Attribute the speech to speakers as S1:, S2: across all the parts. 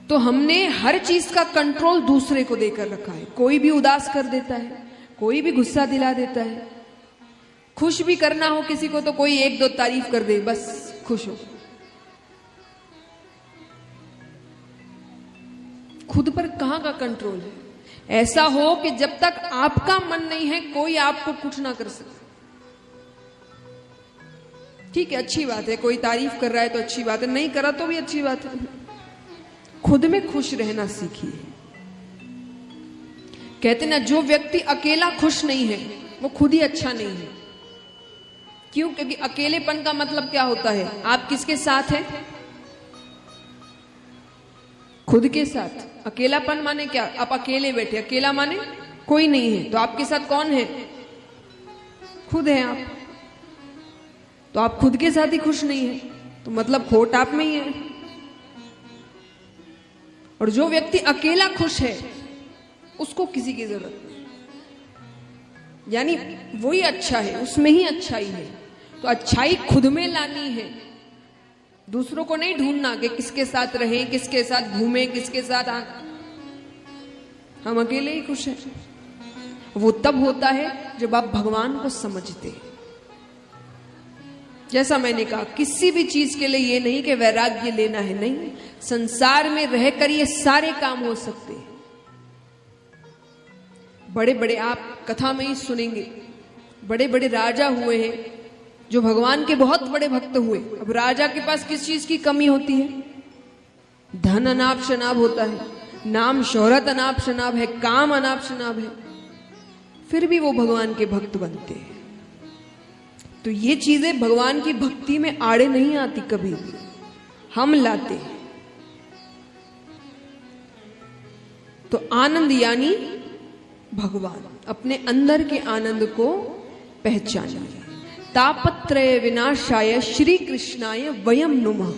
S1: तो हमने हर चीज का कंट्रोल दूसरे को देकर रखा है। कोई भी उदास कर देता है, कोई भी गुस्सा दिला देता है, खुश भी करना हो किसी को तो कोई एक दो तारीफ कर दे, बस खुश हो। खुद पर कहां का कंट्रोल है? ऐसा हो कि जब तक आपका मन नहीं है कोई आपको कुछ ना कर सके। ठीक है, अच्छी बात है, कोई तारीफ कर रहा है तो अच्छी बात है, नहीं करा तो भी अच्छी बात है। खुद में खुश रहना सीखिए। कहते ना, जो व्यक्ति अकेला खुश नहीं है वो खुद ही अच्छा नहीं है। क्यों? क्योंकि अकेलेपन का मतलब क्या होता है? आप किसके साथ हैं? खुद के साथ। अकेलापन माने क्या? आप अकेले बैठे, अकेला माने कोई नहीं है, तो आपके साथ कौन है? खुद है आप। तो आप खुद के साथ ही खुश नहीं है तो मतलब खोट आप में ही है। और जो व्यक्ति अकेला खुश है उसको किसी की जरूरत नहीं, यानी वही अच्छा है, उसमें ही अच्छाई है। तो अच्छाई खुद में लानी है, दूसरों को नहीं ढूंढना कि किसके साथ रहे, किसके साथ घूमे, किसके साथ हम अकेले ही खुश हैं। वो तब होता है जब आप भगवान को समझते हैं। जैसा मैंने कहा, किसी भी चीज के लिए ये नहीं कि वैराग्य लेना है, नहीं। संसार में रहकर ये सारे काम हो सकते हैं। बड़े बड़े आप कथा में ही सुनेंगे, बड़े बड़े राजा हुए हैं जो भगवान के बहुत बड़े भक्त हुए। अब राजा के पास किस चीज की कमी होती है? धन अनाप शनाप होता है, नाम शोहरत अनाप शनाप है, काम अनाप शनाप है, फिर भी वो भगवान के भक्त बनते हैं। तो ये चीजें भगवान की भक्ति में आड़े नहीं आती, कभी भी हम लाते हैं। तो आनंद यानी भगवान, अपने अंदर के आनंद को पहचानिए। तापत्रय विनाशाय श्री कृष्णाय वयम नुमः।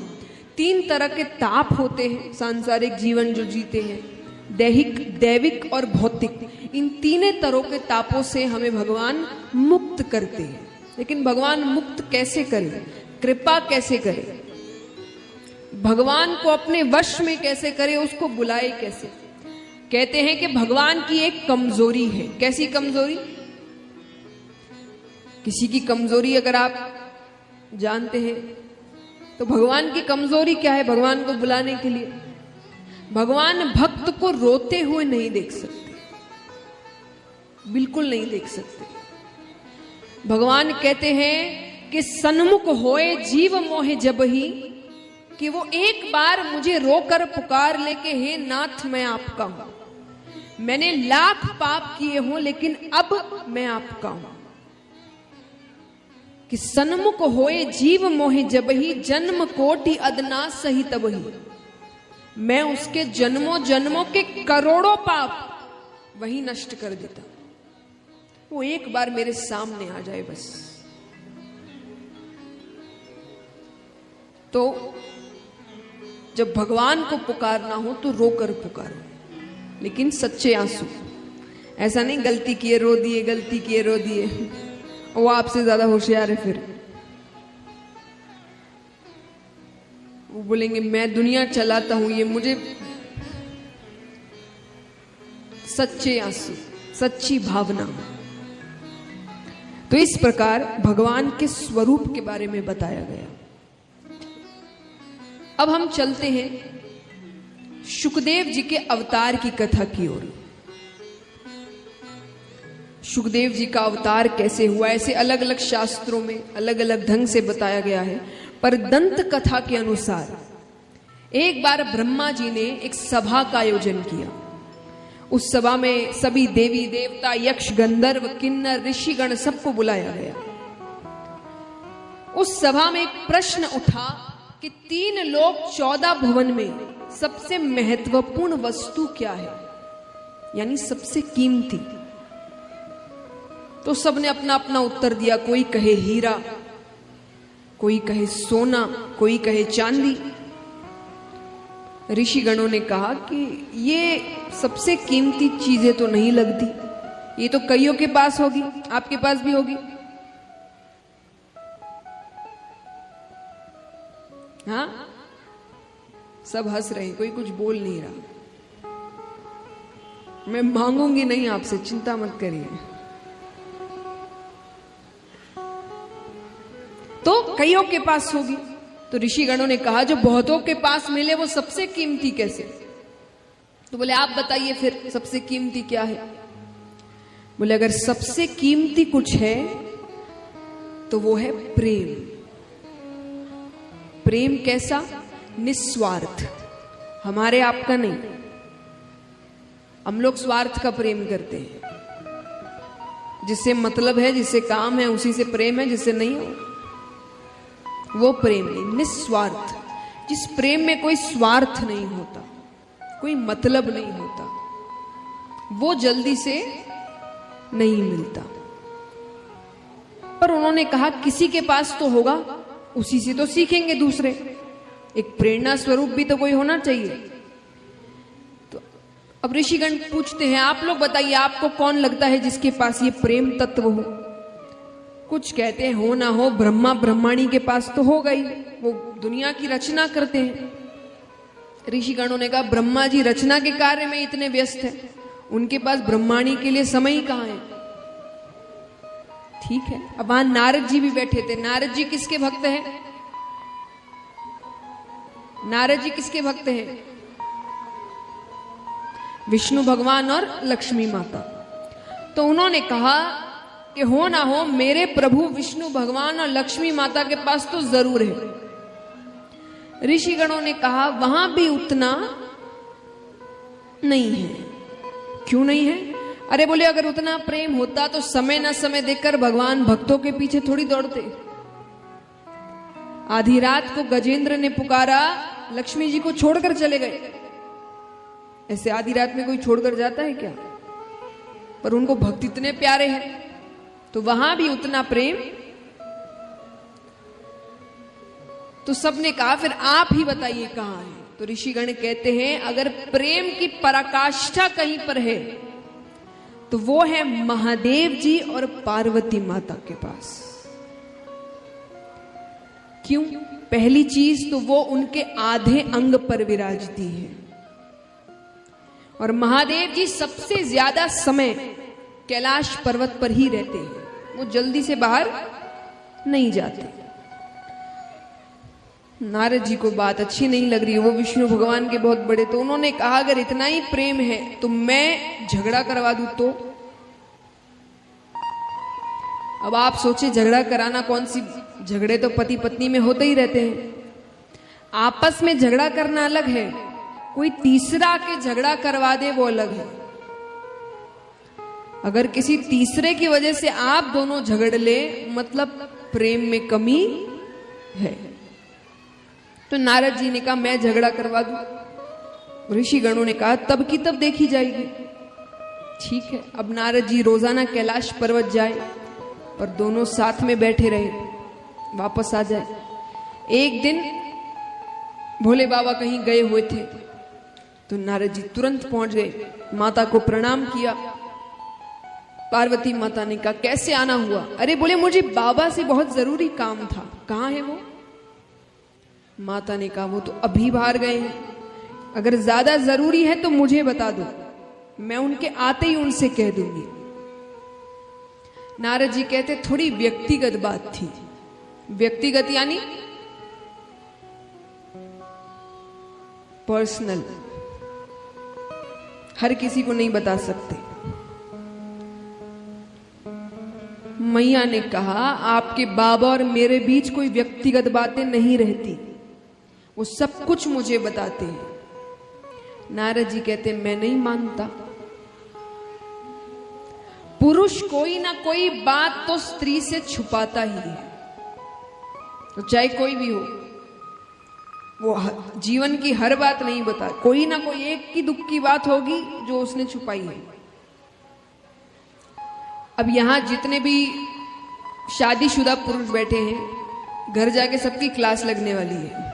S1: 3 तरह के ताप होते हैं सांसारिक जीवन जो जीते हैं, दैहिक, दैविक और भौतिक। इन 3 तरह के तापों से हमें भगवान मुक्त करते हैं। लेकिन भगवान मुक्त कैसे करें? कृपा कैसे करें? भगवान को अपने वश में कैसे करें? उसको बुलाए कैसे? कहते हैं कि भगवान की एक कमजोरी है। कैसी कमजोरी? किसी की कमजोरी अगर आप जानते हैं तो भगवान की कमजोरी क्या है? भगवान को बुलाने के लिए भगवान भक्त को रोते हुए नहीं देख सकते, बिल्कुल नहीं देख सकते। भगवान कहते हैं कि सन्मुख होए जीव मोहे जब ही, कि वो एक बार मुझे रोकर पुकार ले के हे नाथ मैं आपका हूं, मैंने लाख पाप किए हों लेकिन अब मैं आपका हूं। कि सन्मुख होए जीव मोहे जब ही, जन्म कोटि अदना सही तब ही। मैं उसके जन्मों जन्मों के करोड़ों पाप वही नष्ट कर देता। वो एक बार मेरे सामने आ जाए बस। तो जब भगवान को पुकारना हो तो रोकर पुकारो, लेकिन सच्चे आंसू। ऐसा नहीं गलती किए रो दिए, गलती किए रो दिए, वो आपसे ज्यादा होशियार है। फिर वो बोलेंगे मैं दुनिया चलाता हूं, ये मुझे। सच्चे आंसू, सच्ची भावना। तो इस प्रकार भगवान के स्वरूप के बारे में बताया गया। अब हम चलते हैं शुकदेव जी के अवतार की कथा की ओर। शुकदेव जी का अवतार कैसे हुआ, ऐसे अलग अलग शास्त्रों में अलग अलग ढंग से बताया गया है। पर दंत कथा के अनुसार एक बार ब्रह्मा जी ने एक सभा का आयोजन किया। उस सभा में सभी देवी देवता, यक्ष, गंधर्व, किन्नर, ऋषिगण सबको बुलाया गया। उस सभा में एक प्रश्न उठा कि 3 लोक 14 भुवन में सबसे महत्वपूर्ण वस्तु क्या है, यानी सबसे कीमती। तो सबने अपना अपना उत्तर दिया। कोई कहे हीरा, कोई कहे सोना, कोई कहे चांदी। ऋषिगणों ने कहा कि ये सबसे कीमती चीजें तो नहीं लगती, ये तो कईयों के पास होगी, आपके पास भी होगी। हाँ, सब हंस रहे, कोई कुछ बोल नहीं रहा। मैं मांगूंगी नहीं आपसे, चिंता मत करिए। तो कईयों के पास होगी। तो ऋषिगणों ने कहा जो बहुतों के पास मिले वो सबसे कीमती कैसे? तो बोले आप बताइए फिर सबसे कीमती क्या है? बोले अगर सबसे कीमती कुछ है तो वो है प्रेम। प्रेम कैसा? निस्वार्थ, हमारे आपका नहीं। हम लोग स्वार्थ का प्रेम करते हैं, जिससे मतलब है, जिससे काम है उसी से प्रेम है, जिससे नहीं हो वो प्रेम नहीं। निस्वार्थ, जिस प्रेम में कोई स्वार्थ नहीं होता, कोई मतलब नहीं होता, वो जल्दी से नहीं मिलता। पर उन्होंने कहा किसी के पास तो होगा, उसी से तो सीखेंगे दूसरे। एक प्रेरणा स्वरूप भी तो कोई होना चाहिए। तो अब ऋषिगण पूछते हैं आप लोग बताइए आपको कौन लगता है जिसके पास ये प्रेम तत्व हो? कुछ कहते हैं हो ना हो ब्रह्मा ब्रह्माणी के पास तो होगा ही, वो दुनिया की रचना करते हैं। ऋषिगणों ने कहा ब्रह्मा जी रचना के कार्य में इतने व्यस्त हैं, उनके पास ब्रह्माणी के लिए समय ही कहां है। ठीक है, अब वहां नारद जी भी बैठे थे। नारद जी किसके भक्त हैं? नारद जी किसके भक्त हैं? विष्णु भगवान और लक्ष्मी माता। तो उन्होंने कहा कि हो ना हो मेरे प्रभु विष्णु भगवान और लक्ष्मी माता के पास तो जरूर है। ऋषिगणों ने कहा वहां भी उतना नहीं है। क्यों नहीं है? अरे बोले अगर उतना प्रेम होता तो समय न समय देखकर भगवान भक्तों के पीछे थोड़ी दौड़ते। आधी रात को गजेंद्र ने पुकारा, लक्ष्मी जी को छोड़कर चले गए। ऐसे आधी रात में कोई छोड़कर जाता है क्या? पर उनको भक्त इतने प्यारे हैं, तो वहां भी उतना प्रेम। तो सबने कहा फिर आप ही बताइए कहां है? तो ऋषिगण कहते हैं अगर प्रेम की पराकाष्ठा कहीं पर है तो वो है महादेव जी और पार्वती माता के पास। क्यों? पहली चीज तो वो उनके आधे अंग पर विराजती है, और महादेव जी सबसे ज्यादा समय कैलाश पर्वत पर ही रहते हैं, वो जल्दी से बाहर नहीं जाते। नारद जी को बात अच्छी नहीं लग रही है, वो विष्णु भगवान के बहुत बड़े। तो उन्होंने कहा अगर इतना ही प्रेम है तो मैं झगड़ा करवा दूं तो? अब आप सोचे झगड़ा कराना कौन सी, झगड़े तो पति पत्नी में होते ही रहते हैं। आपस में झगड़ा करना अलग है, कोई तीसरा के झगड़ा करवा दे वो अलग है। अगर किसी तीसरे की वजह से आप दोनों झगड़ ले मतलब प्रेम में कमी है। तो नारद जी ने कहा मैं झगड़ा करवा दूं। ऋषिगणों ने कहा तब की तब देखी जाएगी। ठीक है, अब नारद जी रोजाना कैलाश पर्वत जाए और दोनों साथ में बैठे रहे, वापस आ जाए। एक दिन भोले बाबा कहीं गए हुए थे तो नारद जी तुरंत पहुंच गए, माता को प्रणाम किया। पार्वती माता ने कहा कैसे आना हुआ? अरे बोले मुझे बाबा से बहुत जरूरी काम था। कहाँ है वो? माता ने कहा वो तो अभी बाहर गए हैं, अगर ज्यादा जरूरी है तो मुझे बता दो, मैं उनके आते ही उनसे कह दूंगी। नारद जी कहते थोड़ी व्यक्तिगत बात थी। व्यक्तिगत यानी पर्सनल, हर किसी को नहीं बता सकते। मैया ने कहा आपके बाबा और मेरे बीच कोई व्यक्तिगत बातें नहीं रहती, वो सब कुछ मुझे बताते हैं। नारद जी कहते मैं नहीं मानता। पुरुष कोई ना कोई बात तो स्त्री से छुपाता ही है, तो चाहे कोई भी हो, वो जीवन की हर बात नहीं बता, कोई ना कोई एक की दुख की बात होगी जो उसने छुपाई है। अब यहां जितने भी शादीशुदा पुरुष बैठे हैं, घर जाके सबकी क्लास लगने वाली है।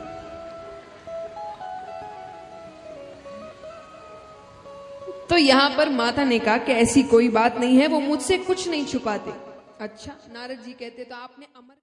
S1: तो यहां पर माता ने कहा कि ऐसी कोई बात नहीं है, वो मुझसे कुछ नहीं छुपाते। अच्छा, नारद जी कहते तो आपने अमर